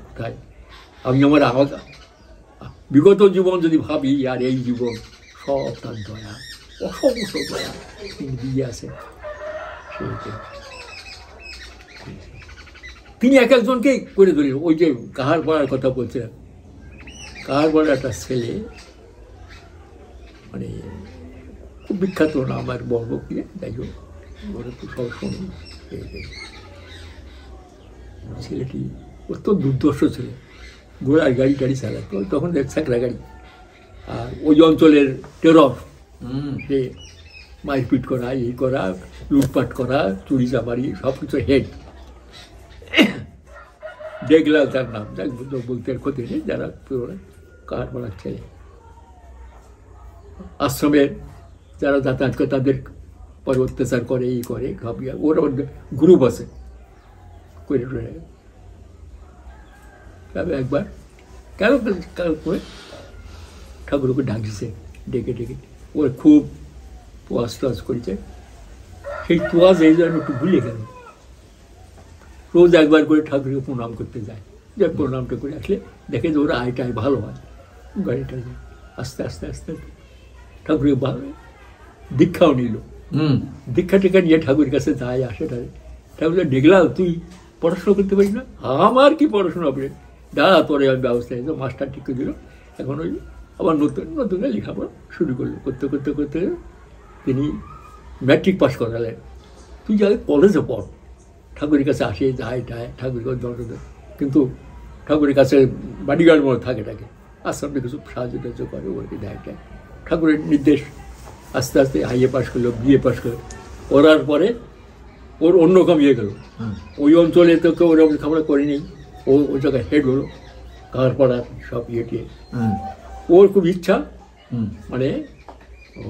কোথায় আমি আমার বিগত জীবন যদি ভাবি, আর এই জীবন সব তার দয়া, অসংখ্য দয়া তিনি দিয়ে আছেন। তিনি এক একজনকে করে ধরেন। ওই যে কাহার পড়ার কথা বলছিলেন, কাহার পড়ার একটা ছেলে মানে খুব বিখ্যাত না আমার বর্বকে, যাই হোক ওরা তো সব শুনি। ছেলেটি অত্যন্ত দুর্দর্শ ছিল, ঘোড়ার গাড়ি টাড়ি চালাতো, তখন একসাকরা গাড়ি। আর ওই অঞ্চলের টেরর, সে মারপিট করা, এই করা, লুটপাট করা, চুরি চামারি সব কিছু হেড। দেখলাম তার নাম, যাক বলতে আর ক্ষতি নেই, যারা কাহার পড়ার ছেলে। আশ্রমের যারা যাতায়াত করে তাদের পরে অত্যাচার করে, এই করে, ঘাপিয়া, ওর গ্রুপ আছে করে টরে। তবে একবার কেন করে ঠাকুরকে ডাকছে, ডেকে ডেকে ওর খুব তোয়াজ টোয়াজ করেছে। সেই তোয়াজ এই জন্য একটু ভুলে গেল। রোজ একবার করে ঠাকুরকে প্রণাম করতে যায়, যে প্রণামটা করে আসলে দেখে যে ওরা আয়টায় ভালো হয়, গাড়িটা আস্তে আস্তে আস্তে ঠাকুরকে ভালো দীক্ষাও নিল। দীক্ষা টিক্ষা নিয়ে ঠাকুরের কাছে যায়, আসে ঠাকুর দেখলাম তুই পড়াশোনা করতে পারিস না? আমার কি পড়াশোনা হবে দাদা, তোরে আমি ব্যবস্থা নিয়ে মাস্টার ঠিক করে দিল। এখন ওই আবার নতুন নতুন লেখাপড়া শুরু করলো, করতে করতে করতে তিনি ম্যাট্রিক পাস করালেন। তুই যাই কলেজে পড়, ঠাকুরের কাছে আসে, যায় টায়, ঠাকুরের কাছে দণ্ড, কিন্তু ঠাকুরের কাছে বাডিগার্ড মনে থাকে আশ্রমে কিছু সাহায্য টাহায্য করে, ওকে দেয় টায়। ঠাকুরের নির্দেশ আস্তে আস্তে হাইয়ে পাস করলো, বিএ পাস করলো। করার পরে ওর অন্যরকম ইয়ে গেল, ওই অঞ্চলে তো কেউ ওরকম লেখাপড়া করে নেই, ও ওই জায়গায় হেড হলো কাহার পাড়ার সব ইয়ে টিয়ে। ওর খুব ইচ্ছা মানে ও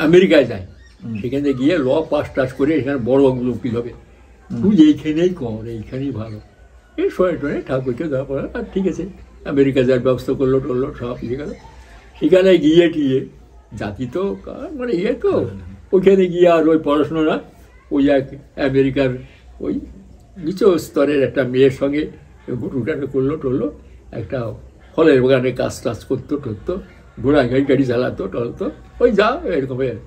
আমেরিকায় যায়, সেখানে গিয়ে ল পাস টাস করে এখানে বড় উকিল হবে। তুই এইখানেই কর, এইখানেই ভালো। এই শোনে টোনে ঠাকুরকে দেওয়া পড়া, আর ঠিক আছে আমেরিকা যাওয়ার ব্যবস্থা করলো টরলো, সব ইয়ে গেল। সেখানে গিয়ে টিয়ে জাতি তো মানে ইয়ে তো, ওইখানে গিয়ে আর ওই পড়াশোনা না, ওই এক আমেরিকার ওই নিচু স্তরের একটা মেয়ের সঙ্গে রুটাটা করলো টরলো, একটা ফলের বাগানে কাজ টাজ করতো টরতো, ঘোড়া গাড়ি গাড়ি চালাতো টলতো, ওই যা এরকমের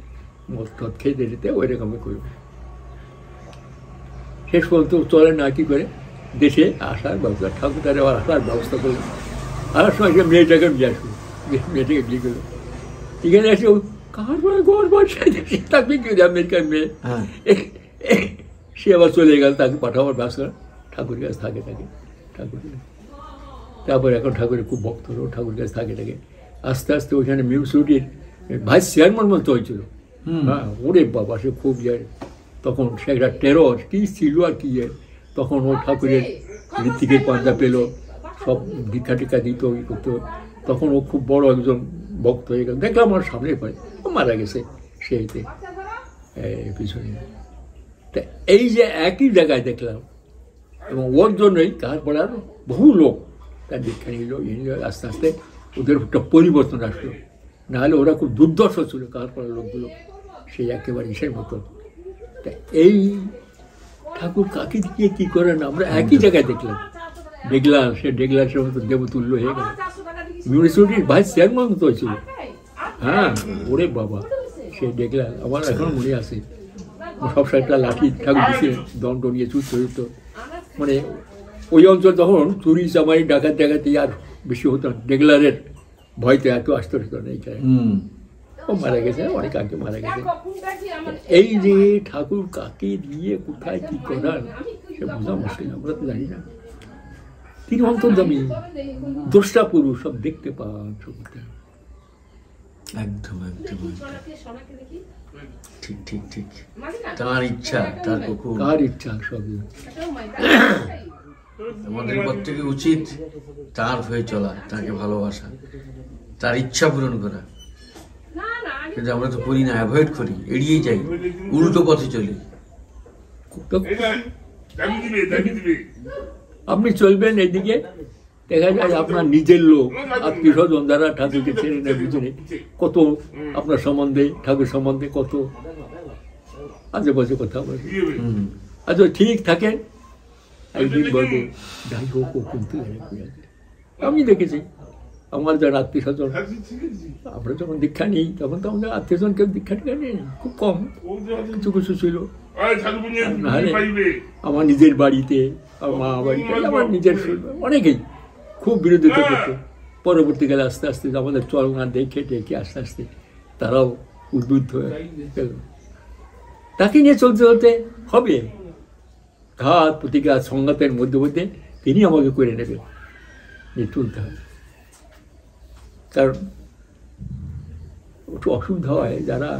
মদ টদ খেতে দিতে ওই রকমের করবে। শেষ পর্যন্ত চলে না কি করে দেশে আসার ব্যবস্থা, ঠাকুরদারে আবার আসার ব্যবস্থা করলো। আসার সময় সে মেয়েটাকে বিয়ে আসলো, মেয়েটাকে বিয়ে করলো। এখানে এসে কার ঘর বাসায় থাকবে কি আমেরিকার মেয়ে, সে আবার চলে গেল, তাকে পাঠাবার ব্যবস্থা, ঠাকুরের কাছে থাকে ঠাকুর। তারপরে এখন ঠাকুরের খুব ভক্ত হলো, ঠাকুরের কাছে থাকে আস্তে আস্তে ওইখানে মিউনিসিপালিটির ভাইস চেয়ারম্যান মতো হয়েছিল। হ্যাঁ, ওরে বাবা, সে খুব তখন সে একটা টেরর কি ছিল আর কি, তখন ও ঠাকুরের ঋত্বিকের পাঞ্জা পেল, সব দীক্ষা টিক্ষা দিত, ই করতো। তখন ও খুব বড় একজন ভক্ত হয়ে গেল। দেখলাম আমার সামনে পাই, ও মারা গেছে সেইতে পিছনে। তা এই যে একই জায়গায় দেখলাম, এবং ওর জন্যই কারপাড়ার বহু লোক তার দীক্ষা নিল, আস্তে আস্তে ওদের একটা পরিবর্তন আসলো। নাহলে ওরা খুব দুর্দর্শ ছিল কারপাড়ার লোকগুলো, সেই একেবারে ইসের মতো। তা এই ঠাকুর কাকে দিয়ে কী করেন আমরা একই জায়গায় দেখলাম, সে ডেগলাসের মতো দেবতুল্য হয়ে গেল, মিউনিসিপালিটির ভাইস চেয়ারম্যান মতো হয়েছিল। হ্যাঁ, ওরে বাবা, সে ডেগলা আমার এখন মনে আছে। সব সাইডটা লাঠি ঠাকুর দিচ্ছে, দণ্ড নিয়ে চুট চরিত। মানে ওই অঞ্চল তখন চুরি চামারি ডাকাতি আর বেশি হতো না, ডেগলারের ভয়তে এত আসতে হতো না। এইখানে ও মারা গেছে, অনেক আগে মারা গেছে। এই যে ঠাকুর কাকে দিয়ে কোথায় কি করার সে বোঝা মুশকিল, আমরা তো জানি না। তিনি অন্তর্যামী, দ্রষ্টা পুরুষ, সব দেখতে পান সবটা। একদম একদম ঠিক ঠিক ঠিক, তার ইচ্ছা, তার ইচ্ছা সবই। আমাদের প্রত্যেকে উচিত তার হয়ে চলা, তাকে ভালোবাসা, তার ইচ্ছা পূরণ করা। কিন্তু আমরা তো করি না, অ্যাভয়েড করি, এড়িয়ে যাই, উল্টো পথে চলি। আপনি চলবেন এদিকে, দেখা যায় আপনার নিজের লোক, আত্মীয় স্বজন যারা ঠাকুরকে ছেড়ে নেয় পিছনে, কত আপনার সম্বন্ধে, ঠাকুর সম্বন্ধে কত আজে বাজে কথা বলে। আচ্ছা ঠিক থাকে, একদিন বলবে যাই হোক ও কিন্তু। আমি দেখেছি আমার যারা আত্মীয় স্বজন, আমরা যখন দীক্ষা নিই তখন তো আমাদের আত্মীয় স্বজন কেউ দীক্ষা টিক্ষা নেই, খুব কম, কিছু কিছু ছিল। নাহলে আমার নিজের বাড়িতে, আমার মা বাড়িতে, আমার নিজের অনেকেই খুব বিরোধিতা করতো। পরবর্তীকালে আস্তে আস্তে আমাদের চলনা দেখে আস্তে আস্তে তারাও উদ্বুদ্ধ হয়ে গেল। তাকে নিয়ে চলতে হবে, ঘাত প্রতিঘাত সংঘাতের মধ্যে তিনি আমাকে করে নেবে, নিয়ে চলতে হবে। কারণ একটু অসুবিধা হয়, যারা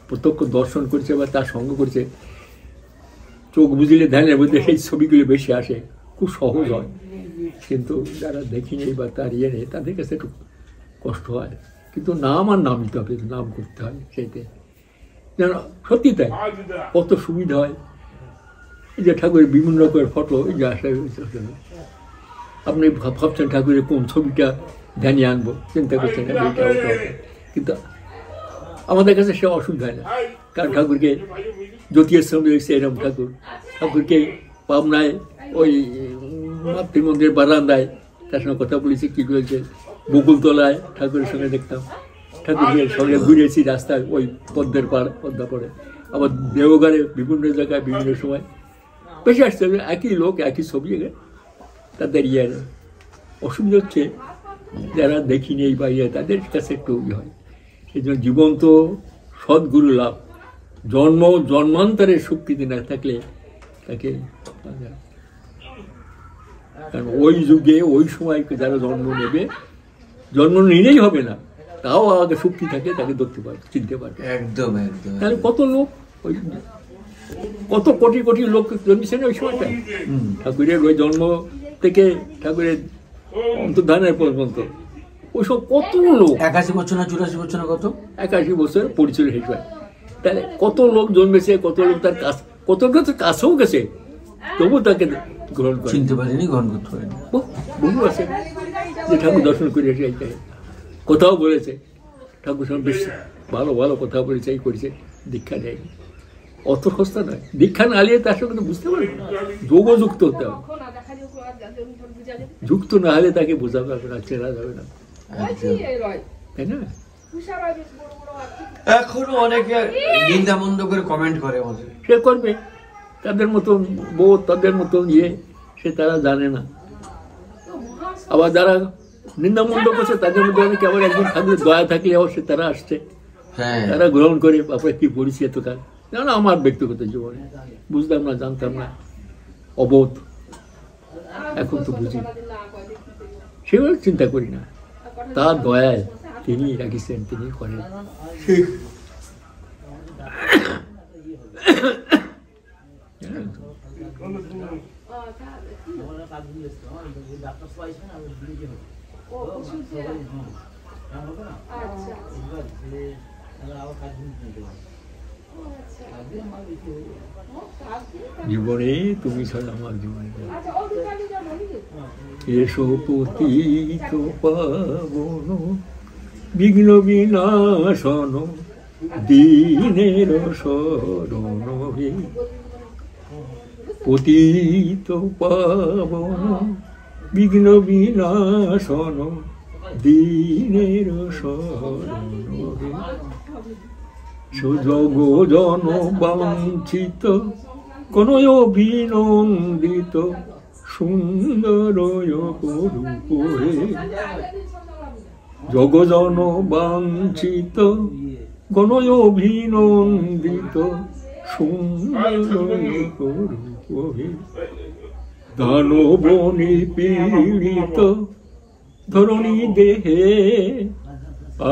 প্রত্যক্ষ দর্শন করছে বা তার সঙ্গ করছে, চোখ বুঝলে ধ্যানের মধ্যে সেই ছবিগুলো বেশি আসে, খুব সহজ হয়। কিন্তু যারা দেখিনি বা তার নেই, তাদের কাছে একটু কষ্ট হয়। কিন্তু নাম আর নাম নিতে হবে, নাম করতে হয় সেইতে। যেন সত্যি তাই, কত সুবিধা হয়। এই যে ঠাকুরের বিভিন্ন রকমের ফটো, এই যে আসলে আপনি ভাবছেন ঠাকুরের কোন ছবিটা ধ্যানে আনবো, চিন্তা করছেন এইটা ওটা, কিন্তু আমাদের কাছে সে অসুবিধা হয় না। কারণ ঠাকুরকে জ্যোতির শ্রম দেখছে এরকম ঠাকুরকে পাবনায় ওই মাতৃমন্দিরের বারান্দায় তার সঙ্গে কথা বলেছি, কী বলছে, বকুলতলায় ঠাকুরের সঙ্গে দেখতাম, ঠাকুরের সঙ্গে ঘুরেছি রাস্তায় ওই পদ্মার পরে, আবার দেওঘরে বিভিন্ন জায়গায় বিভিন্ন সময় বেশি আসতে হবে, একই লোক একই ছবি। তাদের অসুবিধা হচ্ছে যারা দেখিনি এই বা তাদের কাছে একটু হয়। সেই জন্য জীবন্ত সদ্গুরু লাভ, জন্মান্তরের স্বীকৃতি না থাকলে তাকে, কারণ ওই যুগে ওই সময় যারা জন্ম নেবে, জন্ম নিলেই হবে না, তাও আগে শক্তি থাকে, তাকে ধরতে পারবে, চিনতে পারবে। একদম একদম। তাহলে কত লোক, ওই কত কোটি কোটি লোক জন্মেছে না ওই সময়টা, ঠাকুরের ওই জন্ম থেকে ঠাকুরের অন্তর্ধানের পর্যন্ত ওইসব কত লোক, 81 বছর না 84 বছর না কত, 81 বছর পরিচয় সেই সময়। তাহলে কত লোক জন্মেছে, কত লোক তার কত লোক তার কাছেও গেছে, তবু তাকে গ্রহণ করে চিনতে পারেনি, গ্রহণ করতে পারেনি। বহু আছে যে ঠাকুর দর্শন করে এসে এইটাই কোথাও বলেছে, ঠাকুর সঙ্গে বেশ ভালো ভালো কথা বলেছে, এই করেছে, দীক্ষা নেয়নি। অত সস্তা নয়, দীক্ষা না নিয়ে তার সঙ্গে তো বুঝতে পারবে, যোগযুক্ত হতে হবে। যুক্ত না হলে তাকে বোঝা যাবে না, চেনা যাবে না, একদম। তাই না? এখনো অনেকে নিন্দা মন্দ করে কমেন্ট করে আমাদের। সে করবে, তাদের মতন বোধ, তাদের মতন ইয়ে, সে তারা জানে না। আবার যারা নিন্দামন্দ করছে তাদের মধ্যে অনেকে আবার একজন থাকলে, দয়া থাকলে আবার সে তারা আসছে, হ্যাঁ, তারা গ্রহণ করে আপনার কি পরিচয় এতকাল, না আমার ব্যক্তিগত জীবনে বুঝতাম না, জানতাম না, অবোধ, এখন তো বুঝি, সেগুলো চিন্তা করি না, তার দয়ায় তিনি রাখিছেন, তিনি করেন। জীবনে তুমি ছাড়া আমার জীবনে এসো পতিত পাবন বিঘ্ন বিনাশন দীনের শরণ হে, পতিত পাবন বিঘ্ন বিনাশন দীনের শরণ হে, সুযোগ জন বাঞ্ছিত কোন অভিনন্দিত সুন্দর রূপ হে, জগজন বাঞ্ছিত কোন অভিনন্দিত সুন্দর রূপ হে, দানব নিপীড়িত ধরণী দেহে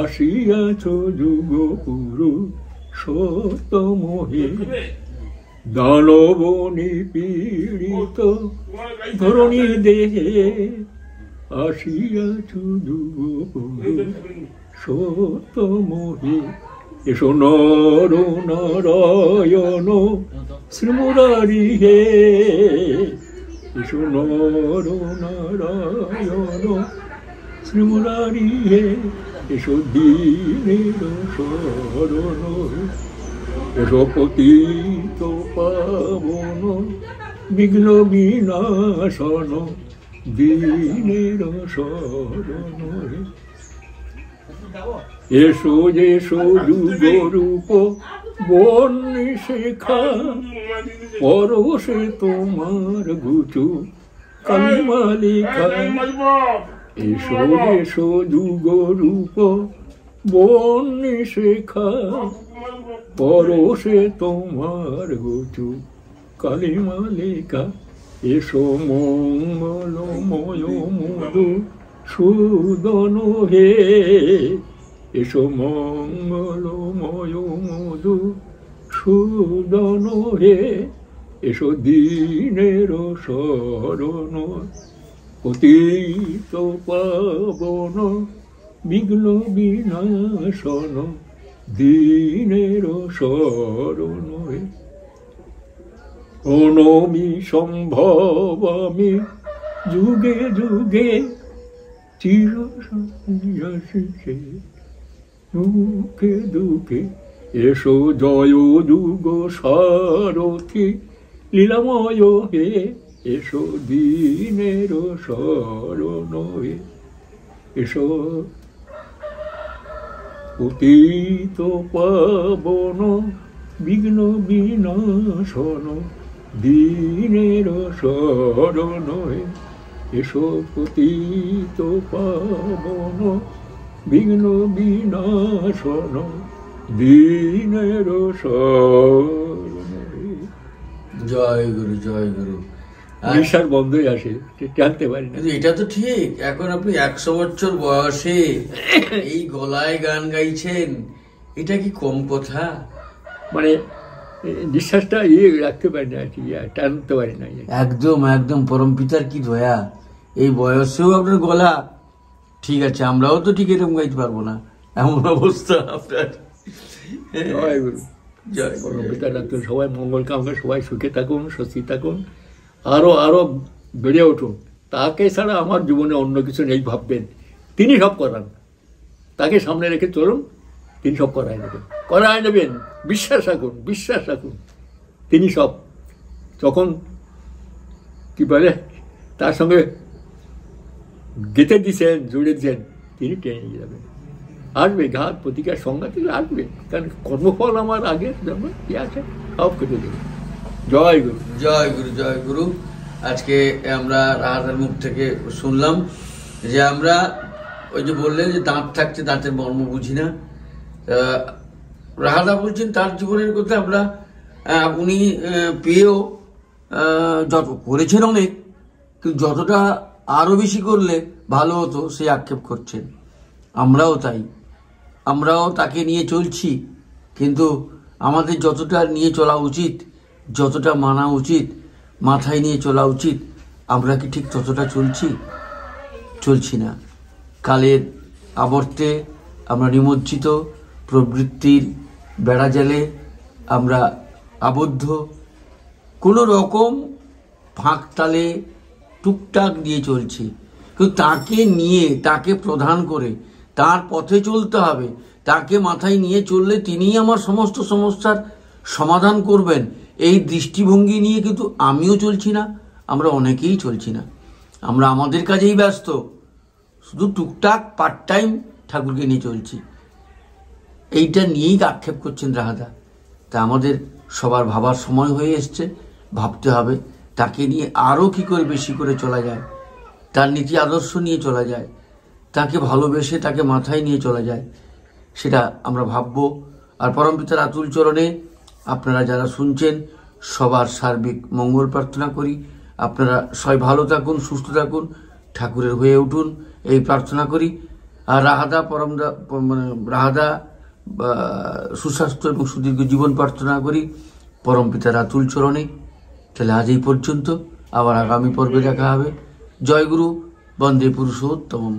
আসিয়াছ যুগ পুরুষোত্তম হে, দানব নিপীড়িত ধরণী দেহে আসিয়াছ যুগ পুরুষোত্তম হে, এসো নর নারায়ণ শ্রীমুরারি হে, এসো নর নারায়ণ শ্রীমুরারি হে, এসো দীনের শরণ হে, এসো পতিত পাবন বিঘ্ন বিনাশন দীনের শরণ হে, এসো এসো যুগ রূপ বন্যে শেখা পরশে তোমার গুচু কালিমা লেখা, এসো এসো যুগ রূপ বন্যে শেখা পরশে তোমার গুচু কালিমা লেখা, এসো মঙ্গলময় মধু সুদন হে, এসো মঙ্গলময় মধু সুদন হে, এসো দীনের শরণ পতিত পাবন বিঘ্ন বিনাশন দীনের শরণ হে, অনমি সম্ভবামি যুগে যুগে চির সন্ন্যাসীকে দুঃখে দুঃখে, এসো জয় যুগ সারথি লীলাময় হে, এসো দীনের শরণ হে, এসো পতিত পাবন বিঘ্ন বিনাশন দীনের শরণ হে, এসো পতিত পাবন বিঘ্ন বিনাশন দীনের শরণ হে। জয় গুরু, জয় গুরু। নিঃশ্বাস বন্ধই আসে, টানতে পারি না। কিন্তু এটা তো ঠিক, এখন আপনি 100 বছর বয়সে এই গলায় গান গাইছেন, এটা কি কম কথা? মানে নিঃশ্বাসটা রাখতে পারি না, টানতে পারি না। একদম একদম পরম পিতার কি দয়া, এই বয়সেও আপনার গলা ঠিক আছে। আমরাও তো ঠিক এরকম গাইতে পারবো না, এমন অবস্থা আপনার। জয় গুরু, জয় পরম পিতার ডাক্তার সবাই মঙ্গল কামনা, সবাই সুখে থাকুন, স্বস্তি থাকুন, আরো আরো বেড়ে উঠুন। তাকে ছাড়া আমার জীবনে অন্য কিছু নেই ভাববেন, তিনি সব করান। তাকে সামনে রেখে চলুন, তিনি সব করাই নেবেন। বিশ্বাস রাখুন, বিশ্বাস রাখুন, তিনি সব। যখন কি বলে তার সঙ্গে গেঁথে দিছেন, জুড়ে দিচ্ছেন, তিনি টেনে নিয়ে যাবেন। আসবে ঘাত প্রতিকার সংঘাত আসবে, কারণ কর্মফল আমার আগের জন্য কি আছে সব কেটে দেবে। জয় গুরু, জয় গুরু, জয় গুরু। আজকে আমরা রাহাদার মুখ থেকে শুনলাম যে আমরা ওই যে বললেন যে দাঁত থাকছে, দাঁতের মর্ম বুঝি না। রাহাদা বলছেন তার জীবনের কথা আমরা উনি পেয়েও যত করেছেন অনেক, কিন্তু যতটা আরো বেশি করলে ভালো হতো সেই আক্ষেপ করছেন। আমরাও তাই, আমরাও তাকে নিয়ে চলছি, কিন্তু আমাদের যতটা নিয়ে চলা উচিত, যতটা মানা উচিত, মাথায় নিয়ে চলা উচিত, আমরা কি ঠিক ততটা চলছি না। কালের আবর্তে আমরা নিমজ্জিত, প্রবৃত্তির বেড়াজালে আমরা আবদ্ধ, কোনো রকম ফাঁক তালে টুকটাক দিয়ে চলছি। কিন্তু তাকে নিয়ে, তাকে প্রধান করে তার পথে চলতে হবে। তাকে মাথায় নিয়ে চললে তিনিই আমার সমস্ত সমস্যার সমাধান করবেন, এই দৃষ্টিভঙ্গি নিয়ে কিন্তু আমিও চলছি না, আমরা অনেকেই চলছি না। আমরা আমাদের কাজেই ব্যস্ত, শুধু টুকটাক পার্ট টাইম ঠাকুরকে নিয়ে চলছি। এইটা নিয়েই আক্ষেপ করছেন রাহাদা। তা আমাদের সবার ভাবার সময় হয়ে এসছে, ভাবতে হবে তাকে নিয়ে আরও কি করে বেশি করে চলা যায়, তার নীতি আদর্শ নিয়ে চলা যায়, তাকে ভালোবেসে তাকে মাথায় নিয়ে চলা যায়, সেটা আমরা ভাববো। আর পরমপিতার আতুল চরণে আপনারা যারা শুনছেন সবার সার্বিক মঙ্গল প্রার্থনা করি। আপনারা সবাই ভালো থাকুন, সুস্থ থাকুন, ঠাকুরের হয়ে উঠুন, এই প্রার্থনা করি। আর রাহাদা সুস্বাস্থ্য এবং সুদীর্ঘ জীবন প্রার্থনা করি পরমপিতার আতুল চরণে। তাহলে আজ এই পর্যন্ত, আবার আগামী পর্বে দেখা হবে। জয় গুরু, বন্দে পুরুষোত্তমম।